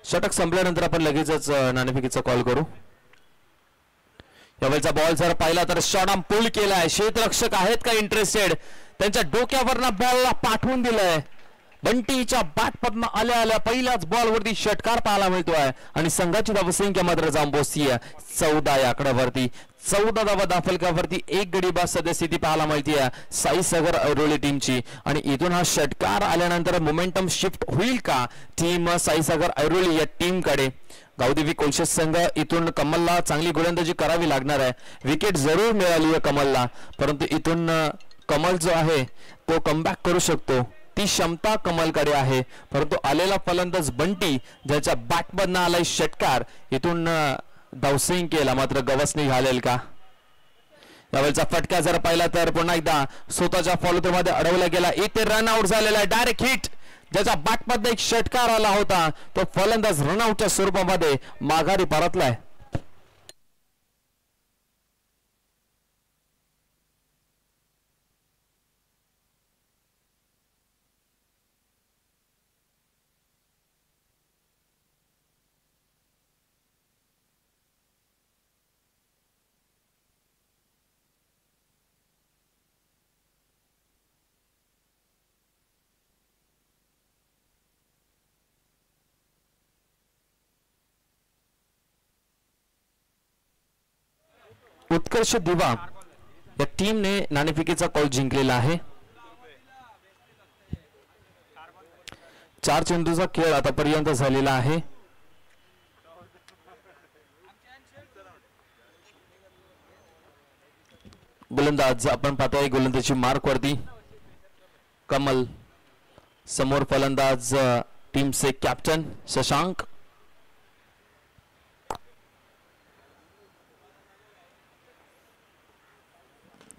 षटक संपल्यानंतर आपण लगेचच नाणेफेकीचा कॉल करू. यावेळचा बॉल जर पाहिला तर शॉट आर्म पुल केलाय. क्षेत्ररक्षक आहेत का इंटरेस्टेड, त्यांच्या डोक्यावरनं बॉलला पाठवून दिलंय. बंटीच्या बॅटमधनं आल्या आल्या पहिल्याच बॉलवरती षटकार पाहायला मिळतोय आणि संघाची धावसंख्या मात्र जाऊन पोहोचतीये 14 या आकड्यावरती. 14 धावा दाफलकावरती एक गडी बाद सद्यस्थिती पाहायला मिळतीये साईसागर ऐरोली टीमची. आणि इथून हा षटकार आल्यानंतर मोमेंटम शिफ्ट होईल का टीम साईसागर ऐरोली या टीमकडे. गावदेवी कोलशेत संघ इथून कमलला चांगली गोलंदाजी करावी लागणार आहे. विकेट जरूर मिळाली आहे कमलला, परंतु इथून कमल जो आहे तो कमबॅक करू शकतो, ती क्षमता कमलकडे आहे. परंतु आलेला फलंदाज बंटी ज्याच्या बॅटमधनं आलाय षटकार, इथून धावसंख्येला मात्र गवसणी घालेल का. यावेळचा फटका जर पाहिला तर पुन्हा एकदा स्वतःच्या फॉलोमध्ये अडवला गेला. इथे रन आउट झालेला आहे. डायरेक्ट हिट, ज्याच्या बॅटमध्ये एक षटकार आला होता तो फलंदाज रनआउटच्या स्वरूपामध्ये माघारी परतलाय. उत्कर्ष दिवा या टीमने नाणेफेकीचा कॉल जिंकलेला आहे. 4 चेंडूचा खेळ आतापर्यंत झालेला आहे. गोलंदाज आपण पाहतोय गोलंदाजी मार्क वरती कमल, समोर फलंदाज टीमचे कॅप्टन शशांक.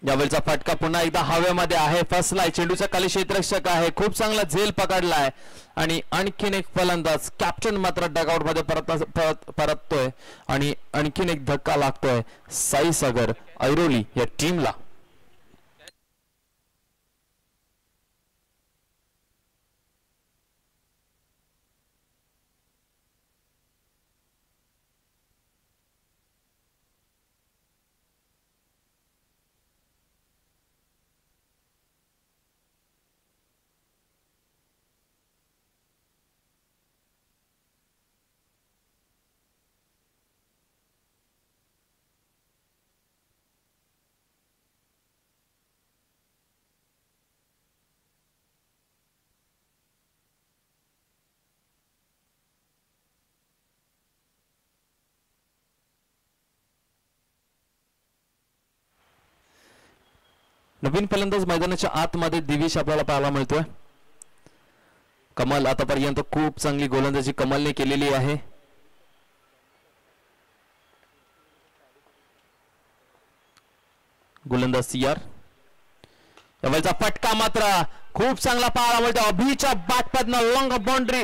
यावेळचा फटका पुन्हा एकदा हवेमध्ये आहे, फसलाय. चेंडूचा खाली क्षेत्ररक्षक आहे, खूप चांगला झेल पकडलाय आणि आणखीन एक फलंदाज कॅप्टन मात्र डगआउट मध्ये परततोय आणि आणखीन एक धक्का लागतोय साईसागर ऐरोली या टीमला. नवीन फलंदाज मैदानाच्या आतमध्ये दिवेश आपल्याला पाहायला मिळतोय. कमल आतापर्यंत खूप चांगली गोलंदाजी कमलने केलेली आहे. गोलंदाज सीआर. यावेळचा फटका मात्र खूप चांगला पाहायला मिळतो. अभिच्या बॅटमधनं लॉंग बाउंड्री,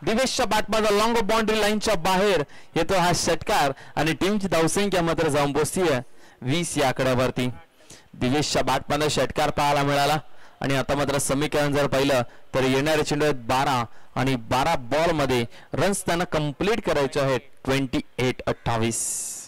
दिवेशच्या बॅटमधनं लॉंग बाउंड्री लाईनच्या बाहेर येतो हा षटकार आणि टीमची धावसंख्या मात्र जाऊन पोहोचतीये 20 या आकड्यावरती. दिवेशच्या बॅटमधनं षटकार पाहायला मिळाला आणि आता मात्र समीकरण जर पाहिलं तर येणारे चेंडू आहेत 12 आणि 12 बॉल मध्ये रन्स त्यांना कंप्लीट करायचे आहेत 28-28.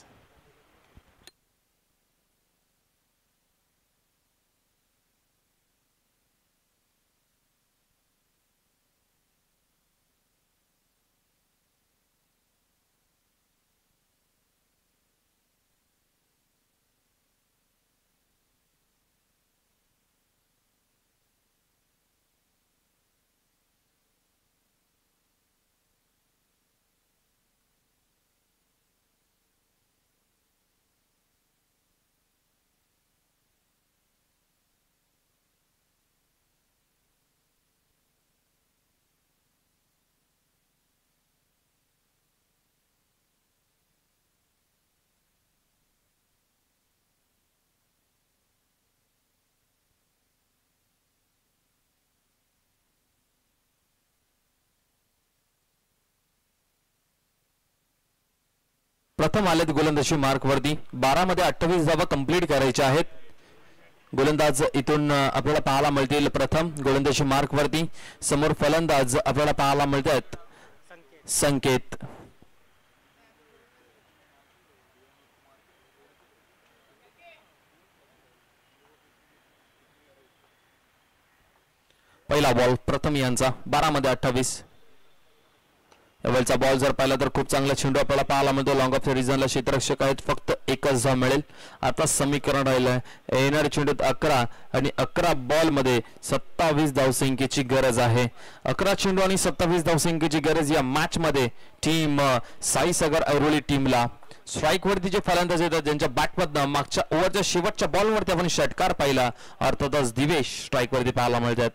प्रथम आलेत गोलंदाजी मार्क वरती. 12 मध्ये 28 धावा कंप्लीट करायच्या आहेत. गोलंदाज इथून आपल्याला पाहायला मिळतील प्रथम गोलंदाजी मार्क वरती. समोर फलंदाज आपल्याला पाहायला मिळतात संकेत. पहिला बॉल प्रथम यांचा 12 मध्ये 28. यावेळचा बॉल जर पाहिला तर खूप चांगला चेंडू आपल्याला पाहायला मिळतो. लॉंग ऑफ द रिजनला क्षेत्ररक्षक आहेत, फक्त एकच धाव मिळेल. आता समीकरण राहिलंय येणाऱ्या चेंडूत 11 आणि 11 बॉल मध्ये 27 धावसंख्येची गरज आहे. 11 चेंडू आणि 27 धावसंख्येची गरज या मॅच मध्ये टीम साईसागर ऐरोली टीमला. स्ट्राईक वरती जे फलंदाज येतात ज्यांच्या बॅटमधनं मागच्या ओव्हरच्या शेवटच्या बॉलवरती आपण षटकार पाहिला, अर्थातच दिवेश स्ट्राईक वरती पाहायला मिळतात.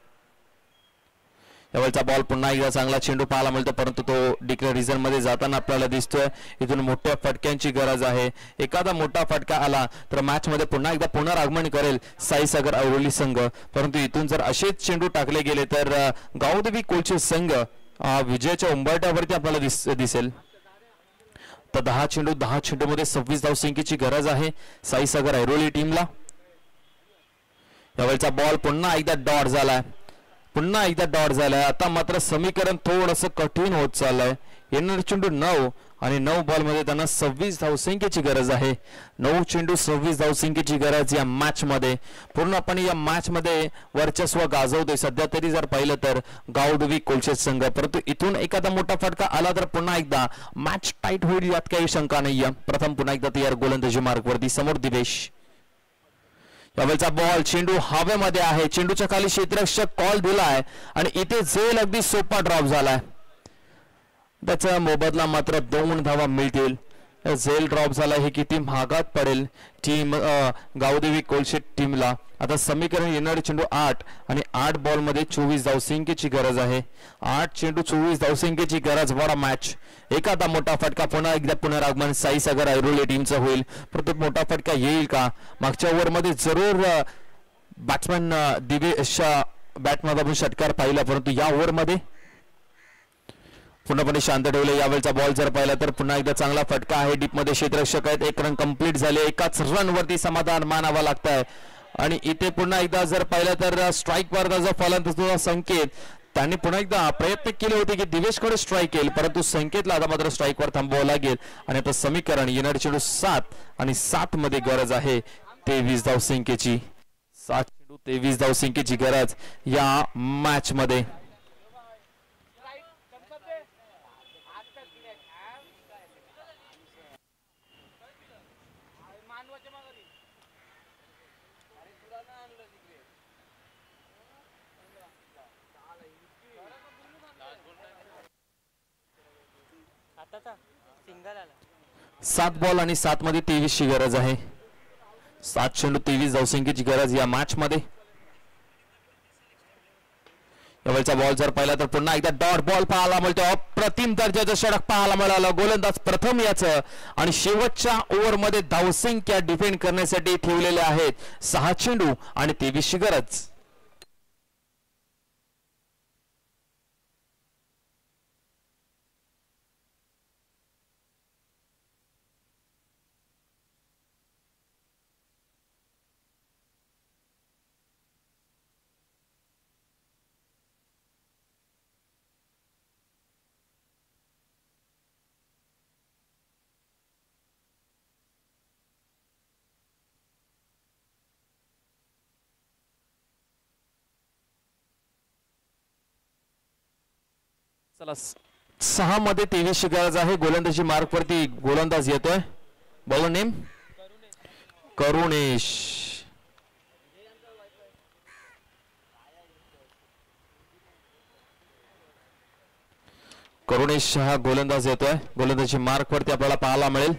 यावेळचा बॉल पुन्हा एकदा चांगला चेंडू पाहायला मिळतो, परंतु तो डिक्लेअर रिझन मध्ये जाताना आपल्याला दिसतोय. इथून मोठ्या फटक्यांची गरज आहे. एखादा मोठा फटका आला तर मॅच मध्ये पुन्हा एकदा पुनरागमन करेल साईसागर ऐरोली संघ, परंतु इथून जर असेच चेंडू टाकले गेले तर गावदेवी कोलचे संघ विजयाच्या उंबरठ्यावरती आपल्याला दिसेल. तर 10 चेंडू मध्ये 26 धावसंख्येची गरज आहे साईसागर ऐरोली टीमला. यावेळचा बॉल पुन्हा एकदा डॉट झालाय. आता मात्र समीकरण थोडंसं कठीण होत चाललंय. येणारे चेंडू 9 आणि 9 बॉल मध्ये त्यांना 26 धावसंख्येची गरज आहे. 9 चेंडू 26 धावसंख्येची गरज या मॅच मध्ये. पूर्णपणे या मॅच मध्ये वर्चस्व गाजवतोय सध्या तरी जर पाहिलं तर गावदेवी कोलशेत संघ, परंतु इथून एखादा मोठा फटका आला तर पुन्हा एकदा मॅच टाईट होईल यात काही शंका नाहीये. प्रथम पुन्हा एकदा तयार गोलंदाजी मार्कवरती. समोर दिवेश. यावेळचा बॉल चेंडू हवेमध्ये आहे. चेंडूच्या खाली क्षेत्ररक्षक कॉल दिलाय आणि इथे झेल अगदी सोपा ड्रॉप झालाय. त्याचा मोबदला मात्र 2 धावा मिळतील. झेल ड्रॉप झाला हे किती महागात पडेल टीम गावदेवी कोलशेत टीमला. आता समीकरण येणारे चेंडू 8 आणि 8 बॉल मध्ये 24 धावसंख्येची गरज आहे. 8 चेंडू 24 धावसंख्येची गरज. बडा मॅच. एखादा मोठा फटका पुन्हा एकदा पुनरागमन साईसागर ऐरोली टीमचं होईल, परंतु मोठा फटका येईल का? मागच्या ओव्हर मध्ये जरूर बॅट्समॅन दिवेश बॅटमध्ये आपण षटकार पाहिला, परंतु या ओव्हर मध्ये पूर्णपणे शांत ठेवले. यावेळचा बॉल जर पाहिला तर पुन्हा एकदा चांगला फटका आहे. डीप मध्ये क्षेत्ररक्षक आहेत. 1 रन कंप्लीट झाले. एकाच रन वरती समाधान मानावा लागतंय. आणि इथे पुन्हा एकदा जर पाहिलं तर स्ट्राईक वर जो फलंदाज संकेत, त्यांनी पुन्हा एकदा प्रयत्न केले होते की दिवेशकडे स्ट्राईक येईल, परंतु संकेतला आता मात्र स्ट्राईक वर थांबावं लागेल. आणि आता समीकरण येणारे चेंडू 7 आणि 7 मध्ये गरज आहे 23 धावसंख्येची. 7 चेंडू 23 धावसंख्येची गरज या मॅच मध्ये. सात बॉल आणि 7 मध्ये 23 ची गरज आहे. 7 चेंडू 23 धावसंख्येची गरज या मॅच मध्ये. यावेळचा बॉल जर पाहिला तर पुन्हा एकदा डॉट बॉल पाहायला मिळतो. अप्रतिम दर्जाचं षटक पाहायला मिळालं. गोलंदाज प्रथम याचं आणि शेवटच्या ओव्हर मध्ये धावसंख्या डिफेंड करण्यासाठी ठेवलेले आहेत 6 चेंडू आणि 23 ची गरज. चला 6 मध्ये 23 ची गरज आहे. गोलंदाजी मार्क वरती गोलंदाज येतोय. Bowler name Karunesh. करुणेश हा गोलंदाज येतोय. गोलंदाजी मार्क वरती आपल्याला पाहायला मिळेल.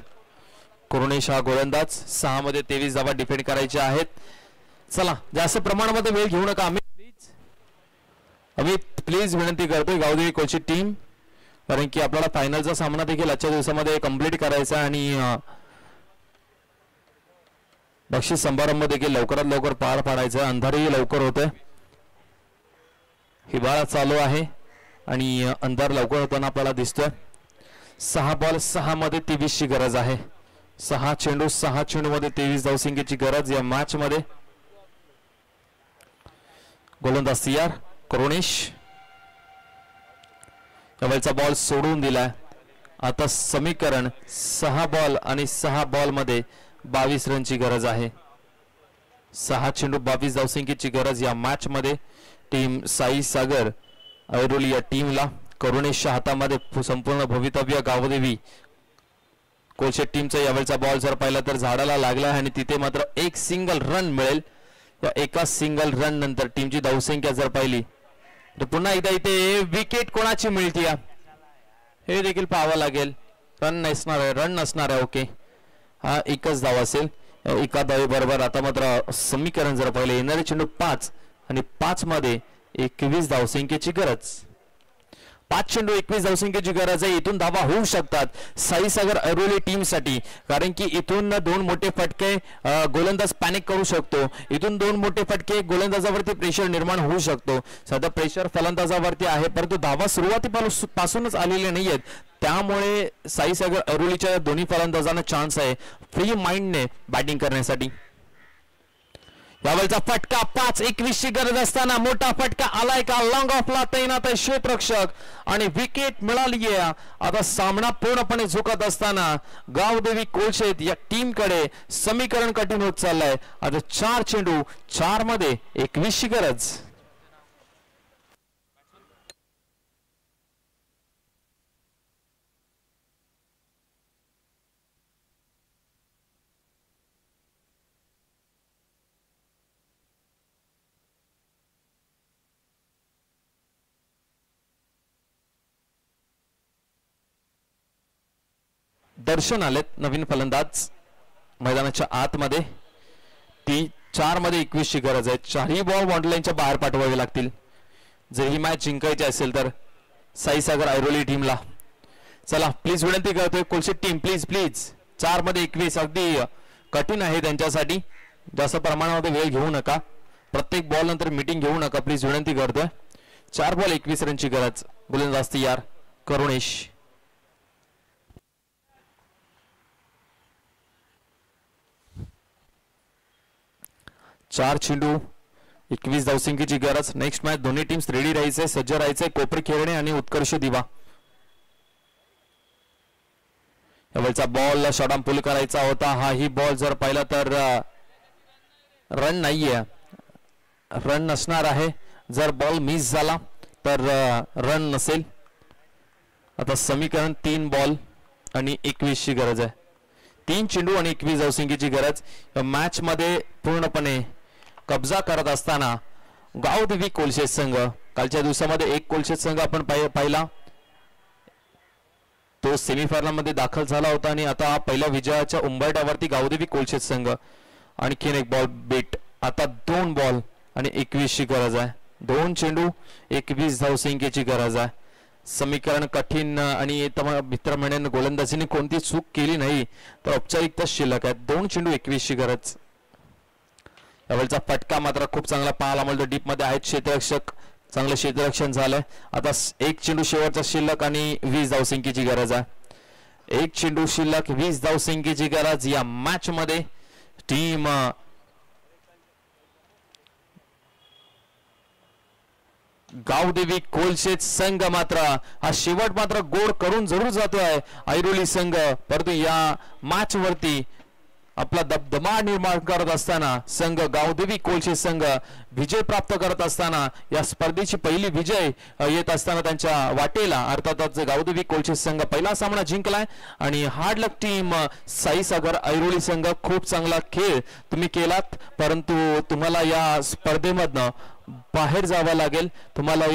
करुणेश हा गोलंदाज. 6 मध्ये 23 धावा डिफेंड करायच्या आहेत. चला जास्त प्रमाणामध्ये वेळ घेऊ नका. आम्ही प्लीज विनंती करतोय गावदेवी कोलशेत टीम, कारण की आपल्याला फायनलचा सामना देखील आजच्या दिवसामध्ये कंप्लीट करायचा आणि बक्षीस समारंभ देखील लवकरात लवकर पार पाडायचा. अंधारही लवकर होतोय. हिवाळा चालू आहे आणि अंधार लवकर होताना आपल्याला दिसतोय. 6 बॉल 6 मध्ये 23 ची गरज आहे. 6 चेंडू मध्ये 23 धावसंख्येची गरज या मॅच मध्ये. गोलंदाज तयार करुणेश. यावेळचा बॉल सोडून दिलाय. आता समीकरण 6 बॉल आणि 6 बॉल मध्ये 22 रनची गरज आहे. 6 चेंडू 22 धावसंख्येची गरज या मॅच मध्ये. टीम साई सागर ऐरोली या टीमला. करुणेशच्या हातामध्ये संपूर्ण भवितव्य. गावदेवी कोलशेट टीमचा यावेळचा बॉल जर पाहिला तर झाडाला लागला आहे आणि तिथे मात्र एक सिंगल रन मिळेल. या एका सिंगल रन नंतर टीमची धावसंख्या जर पाहिली तर पुन्हा एकदा इथे विकेट कोणाची मिळते हे देखील पाहावं लागेल. रन नसणार आहे. ओके, हा एकच धाव असेल. एका धावे बरोबर आता मात्र समीकरण जर पाहिले येणारे चेंडू 5 आणि 5 मध्ये 21 धावसंख्येची गरज. 5 चेंडू 21 धावसंख्येची गरज आहे. इथून धावा होऊ शकतात साईसागर ऐरोली टीम साठी, कारण की इथून 2 मोठे फटके गोलंदाज पॅनिक करू शकतो. इथून 2 मोठे फटके गोलंदाजावरती प्रेशर निर्माण होऊ शकतो. सध्या प्रेशर फलंदाजावरती आहे, परंतु धावा सुरुवातीपासूनच आलेले नाहीयेत. त्यामुळे साईसागर ऐरोलीच्या दोन्ही फलंदाजांना चान्स आहे फ्री माइंडने बॅटिंग करण्यासाठी. यावेळचा फटका 5-21 ची गरज असताना मोठा फटका आलाय का? लॉंग ऑफला तैनात आहे क्षेत्ररक्षक आणि विकेट मिळाली आहे. आता सामना पूर्णपणे झुकत असताना गावदेवी कोलशेत या टीम कडे समीकरण कठीण होत चाललंय. आता 4 चेंडू 4 मध्ये 21 ची गरज. दर्शन आलेत नवीन फलंदाज मैदानाच्या आतमध्ये. ती 4 मध्ये 21 ची गरज आहे. 4ही बॉल बॉन्डलाईनच्या बाहेर पाठवावे लागतील जर ही मॅच जिंकायची असेल तर साईसागर ऐरोली टीमला. चला प्लीज विनंती करतोय कोलशेट टीम, प्लीज 4 मध्ये 21 अगदी कठीण आहे त्यांच्यासाठी. जास्त प्रमाणामध्ये वेळ घेऊ नका. प्रत्येक बॉल नंतर मीटिंग घेऊ नका, प्लीज विनंती करतोय. 4 बॉल 21 रनची गरज. गोलंदाज तयार करुणेश. 4 चेंडू 21 धावसंख्येची गरज. नेक्स्ट मॅच दोन्ही टीम्स रेडी राहायचे, सज्ज राहायचे. कोपरे खेळणे आणि उत्कर्ष दिवा. यावेळचा बॉल शॉर्ट पुल करायचा होता. हाही बॉल जर पाहिला तर रन नाहीये, रन नसणार आहे. जर बॉल मिस झाला तर रन नसेल. आता समीकरण 3 बॉल आणि 21 ची गरज आहे. 3 चेंडू आणि 21 धावसंख्येची गरज. मॅच मध्ये पूर्णपणे कब्जा करत असताना गावदेवी कोलशेत संघ. कालच्या दिवसामध्ये एक कोलशेत संघ आपण पाहिला, तो सेमीफायनल मध्ये दाखल झाला होता आणि आता पहिल्या विजयाच्या उंबरठ्यावरती गावदेवी कोलशेत संघ. आणखीन एक बॉल बेट. आता 2 बॉल आणि 21 ची गरज आहे. 2 चेंडू 21 धावसंख्येची गरज आहे. समीकरण कठीण आणि मित्र म्हणून गोलंदाजीने कोणती चूक केली नाही तर औपचारिकता शिल्लक आहे. 2 चेंडू 21 ची गरज. यावेळचा फटका मात्र खूप चांगला पाहायला मिळतो. डीप मध्ये आहेत क्षेत्ररक्षक, चांगलं क्षेत्ररक्षण झालंय. आता 1 चेंडू शेवटचा शिल्लक आणि 20 धावसंख्येची गरज आहे. 1 चेंडू शिल्लक 20 धावसंख्येची गरज. या मॅच मध्ये टीम गावदेवी कोलशेत संघ मात्र हा शेवट मात्र गोड करून जरूर जातोय ऐरोली संघ. परंतु या मॅच वरती आपला दबदमा निर्माण करत असताना संघ गावदेवी कोलशेत संघ विजय प्राप्त करत असताना या स्पर्धेची पहिली विजय येत असताना त्यांच्या वाटेला. अर्थातच गावदेवी कोलशेत संघ पहिला सामना जिंकलाय आणि हार्ड लक टीम साईसागर ऐरोली संघ खूप चांगला खेळ तुम्ही केलात, परंतु तुम्हाला या स्पर्धेमधनं बाहेर जावं लागेल. तुम्हाला